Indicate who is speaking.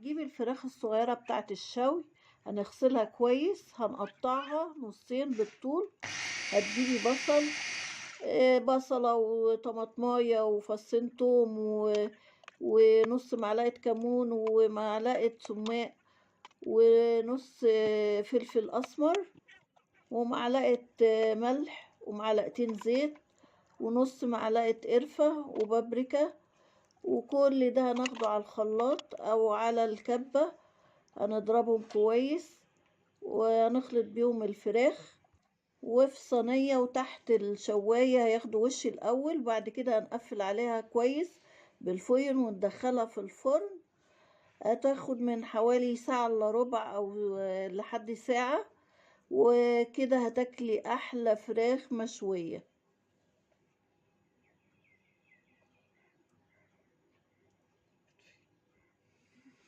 Speaker 1: نجيب الفراخ الصغيرة بتاعة الشوي، هنغسلها كويس، هنقطعها نصين بالطول. هتجيبي بصلة وطماطماية وفصين توم ونص معلقة كمون ومعلقة سماق ونص فلفل أسمر ومعلقة ملح ومعلقتين زيت ونص معلقة قرفة وبابريكا. وكل ده هناخده على الخلاط أو على الكبة، هنضربهم كويس وهنخلط بيهم الفراخ. وفي صينية وتحت الشواية هياخدوا وش الأول، بعد كده هنقفل عليها كويس بالفويل وندخلها في الفرن. هتاخد من حوالي ساعة إلا ربع أو لحد ساعة، وكده هتاكلي أحلى فراخ مشوية.